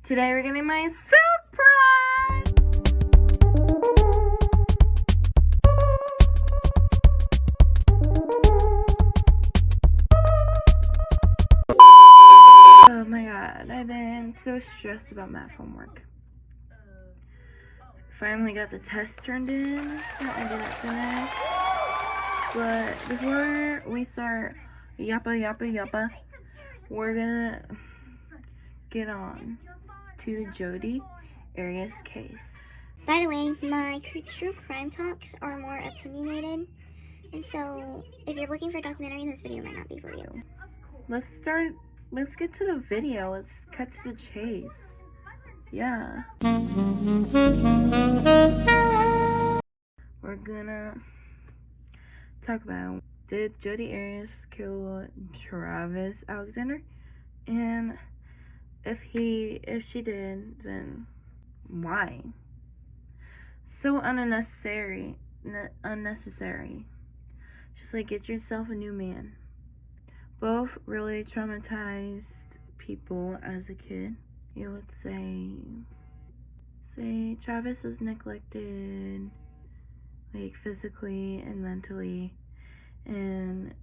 Today we're getting my surprise! Oh my god, I've been so stressed about math homework. Finally got the test turned in, so I didn't finish. But before we start yappa, we're gonna get on to Jodi Arias' case. By the way, my true crime talks are more opinionated, and so if you're looking for a documentary, this video might not be for you. Let's get to the video. Let's cut to the chase. Yeah. We're gonna talk about, did Jodi Arias kill Travis Alexander? And if she did, then why? So unnecessary. Just like, get yourself a new man. Both really traumatized people as a kid. You would say Travis was neglected, like physically and mentally, and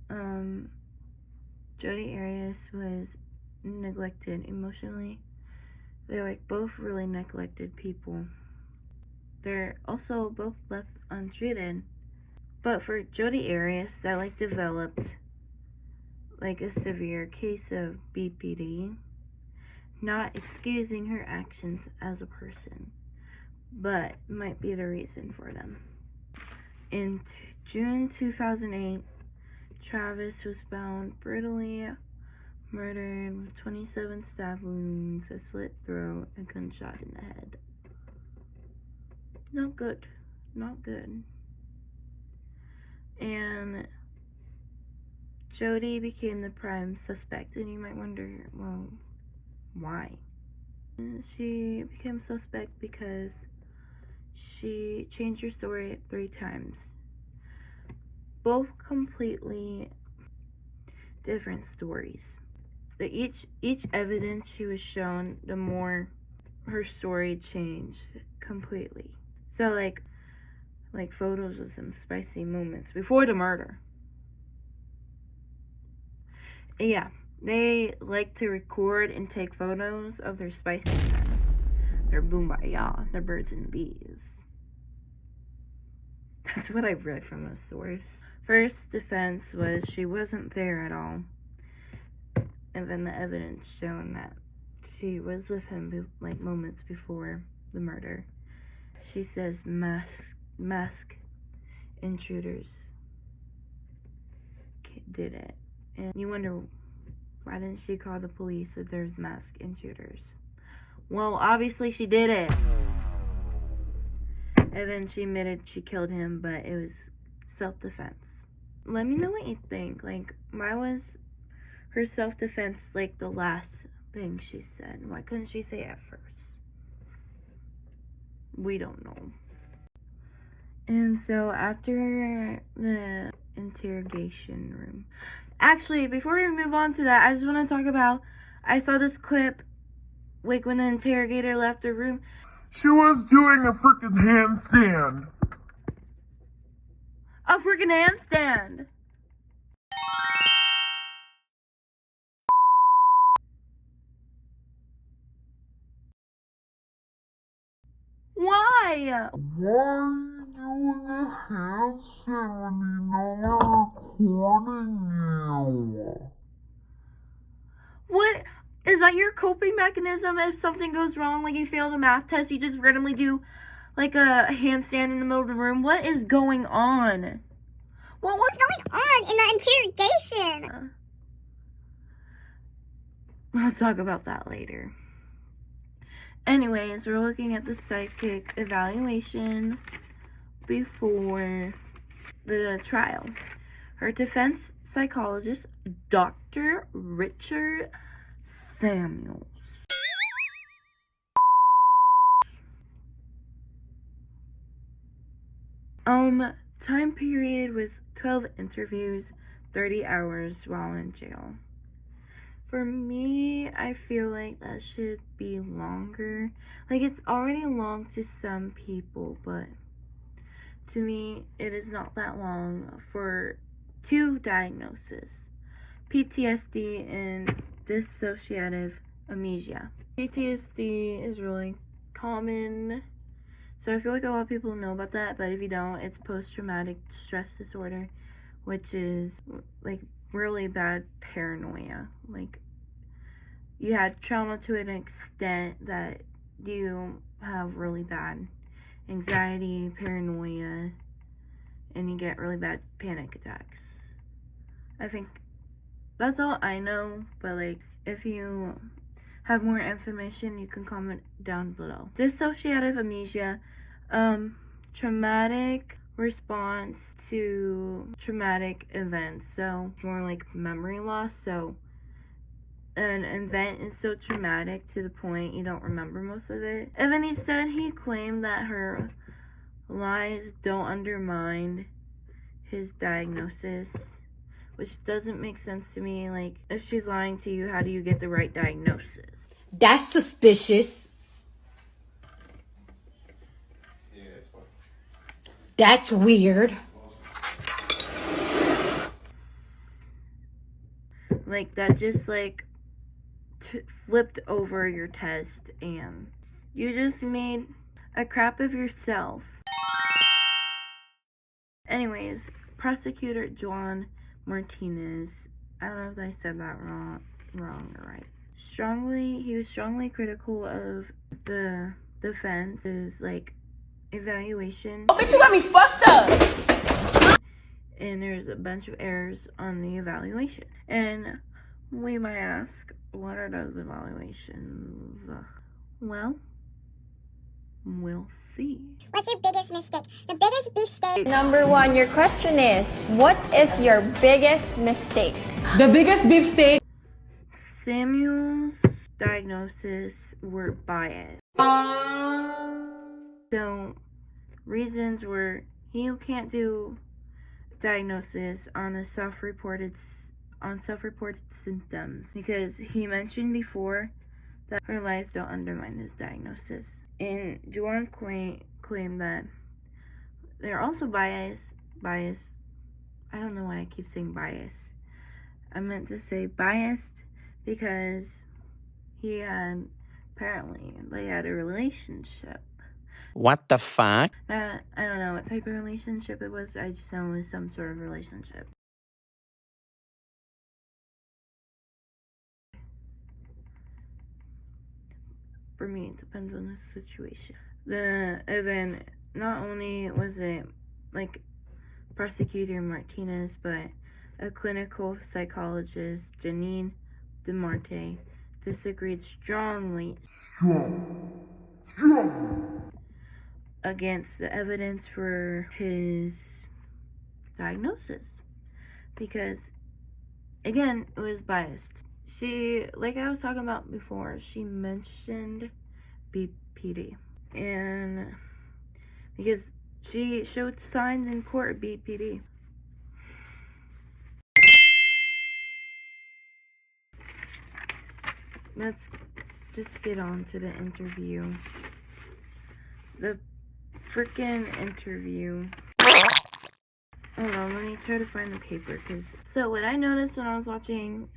Jodi Arias was neglected emotionally. They're like both really neglected people. They're also both left untreated. But for Jodi Arias, that like developed like a severe case of BPD, not excusing her actions as a person, but might be the reason for them. In June 2008, Travis was found brutally murdered with 27 stab wounds, a slit throat, and a gunshot in the head. Not good. And Jodi became the prime suspect, and you might wonder, well, why? She became suspect because she changed her story 3 times. Both completely different stories. Each evidence she was shown, the more her story changed completely. So like photos of some spicy moments before the murder. Yeah, they like to record and take photos of their spicy men, their boombayah, their birds and bees. That's what I've read from a source. First defense was she wasn't there at all. And then the evidence shown that she was with him like moments before the murder. She says mask intruders did it. And you wonder, why didn't she call the police if there's masked intruders? Well, obviously she did it. And then she admitted she killed him, but it was self-defense. Let me know what you think. Like, why was her self-defense like the last thing she said? Why couldn't she say it at first? We don't know. And so after the interrogation room, actually, before we move on to that, I just want to talk about, I saw this clip, like when the interrogator left the room. She was doing a freaking handstand. A freaking handstand! Why? Why are you doing a handstand when you know we're recording you? What? Is that your coping mechanism if something goes wrong, like you fail the math test, you just randomly do like a handstand in the middle of the room? What is going on? Well, what's going on in the interrogation? We'll talk about that later. Anyways, we're looking at the psychic evaluation before the trial. Her defense psychologist, Dr. Richard Samuels. Time period was 12 interviews, 30 hours while in jail. For me, I feel like that should be longer. Like, it's already long to some people, but to me, it is not that long for 2 diagnoses: PTSD and dissociative amnesia. PTSD is really common, so I feel like a lot of people know about that, but if you don't, it's post-traumatic stress disorder, which is like really bad paranoia. Like, you had trauma to an extent that you have really bad anxiety, paranoia, and you get really bad panic attacks. I think that's all I know, but like, if you have more information, you can comment down below. Dissociative amnesia, traumatic response to traumatic events, so more like memory loss. So an event is so traumatic to the point you don't remember most of it. And then he claimed that her lies don't undermine his diagnosis, which doesn't make sense to me. Like, if she's lying to you, how do you get the right diagnosis? That's suspicious. That's weird. Like, that just like flipped over your test and you just made a crap of yourself. Anyways, prosecutor Juan Martinez, I don't know if I said that wrong or right. He was strongly critical of the defense's like evaluation. Oh, bitch, you got me fucked up. And there's a bunch of errors on the evaluation. And we might ask, what are those evaluations? Well, we'll see. What's your biggest mistake? The biggest mistake. Number 1, your question is, what is your biggest mistake? The biggest beefsteak. Samuel's diagnosis were biased. So, reasons were he can't do diagnosis on self-reported symptoms because he mentioned before that her lies don't undermine his diagnosis. And Juan claimed that they're also biased. I don't know why I keep saying bias. I meant to say biased because they had a relationship. What the fuck? I don't know what type of relationship it was. I just know it was some sort of relationship. For me, it depends on the situation. The event, not only was it like prosecutor Martinez, but a clinical psychologist, Janine DeMarte, disagreed strongly against the evidence for his diagnosis because, again, it was biased. She, like I was talking about before, she mentioned BPD, and because she showed signs in court of BPD. Let's just get on to the interview. The freaking interview. Hold on, let me try to find the paper. So what I noticed when I was watching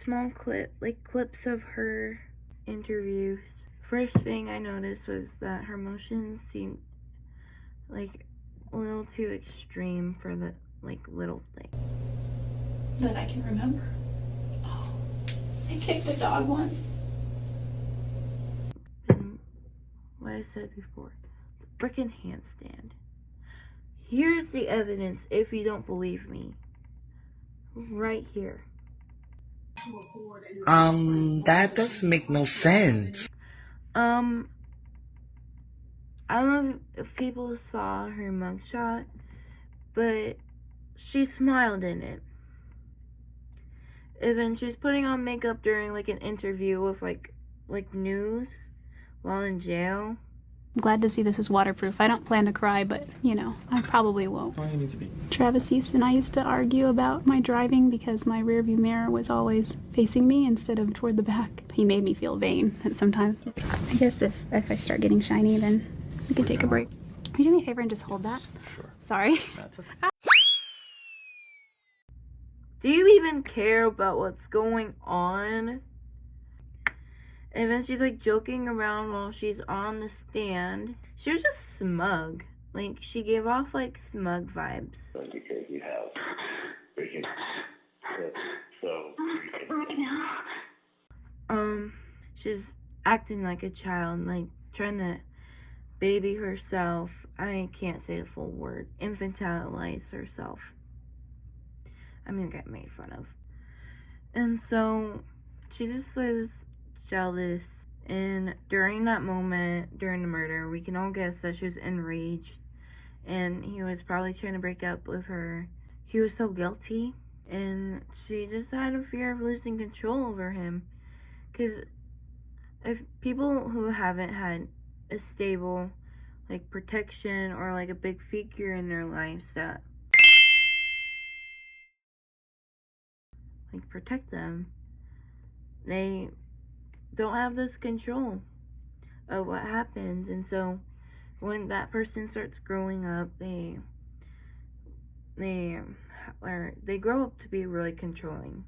small clips of her interviews, first thing I noticed was that her emotions seemed like a little too extreme for the little thing. That I can remember. Oh, I kicked a dog once. And what I said before, the frickin' handstand. Here's the evidence if you don't believe me. Right here. That doesn't make no sense. I don't know if people saw her mugshot, but she smiled in it. And then she was putting on makeup during an interview with like news while in jail. I'm glad to see this is waterproof. I don't plan to cry, but, you know, I probably won't. Why do you need to be? Travis and I used to argue about my driving because my rearview mirror was always facing me instead of toward the back. He made me feel vain sometimes. I guess if I start getting shiny, then we can take a break. Can you do me a favor and just hold that? Sure. Sorry. That's okay. Do you even care about what's going on? And then she's like joking around while she's on the stand. She was just smug. Like, she gave off like smug vibes. Because you have freaking so she's acting like a child, like trying to baby herself. I can't say the full word. Infantilize herself. I'm gonna get made fun of. And so she just was jealous, and during that moment, during the murder, we can all guess that she was enraged, and he was probably trying to break up with her. He was so guilty, and she just had a fear of losing control over him, because if people who haven't had a stable like protection or like a big figure in their lives that like protect them, they don't have this control of what happens. And so when that person starts growing up, they grow up to be really controlling.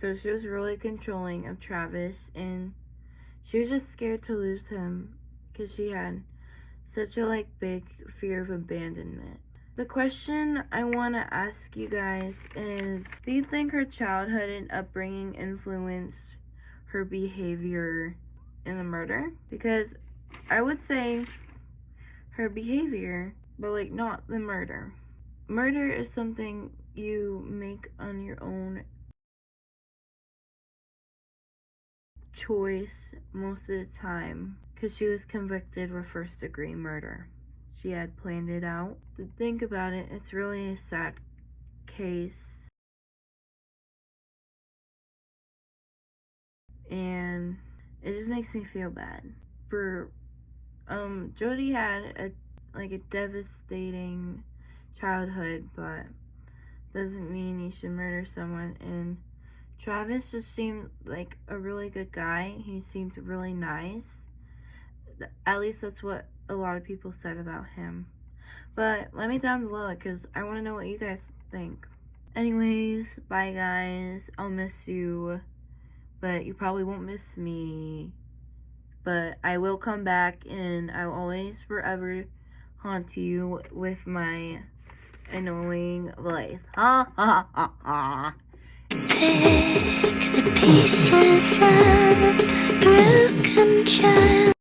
So she was really controlling of Travis, and she was just scared to lose him because she had such a like big fear of abandonment. The question I want to ask you guys is, do you think her childhood and upbringing influenced her behavior in the murder? Because I would say her behavior, but like not the murder. Murder is something you make on your own choice most of the time, because she was convicted for first-degree murder. She had planned it out. To think about it, it's really a sad case. And it just makes me feel bad. For Jodi had a devastating childhood, but doesn't mean you should murder someone. And Travis just seemed like a really good guy. He seemed really nice. At least that's what a lot of people said about him. But let me down below because I want to know what you guys think. Anyways, bye guys. I'll miss you, but you probably won't miss me. But I will come back, and I will always forever haunt you with my annoying voice. Ha ha ha ha. The pieces of broken child.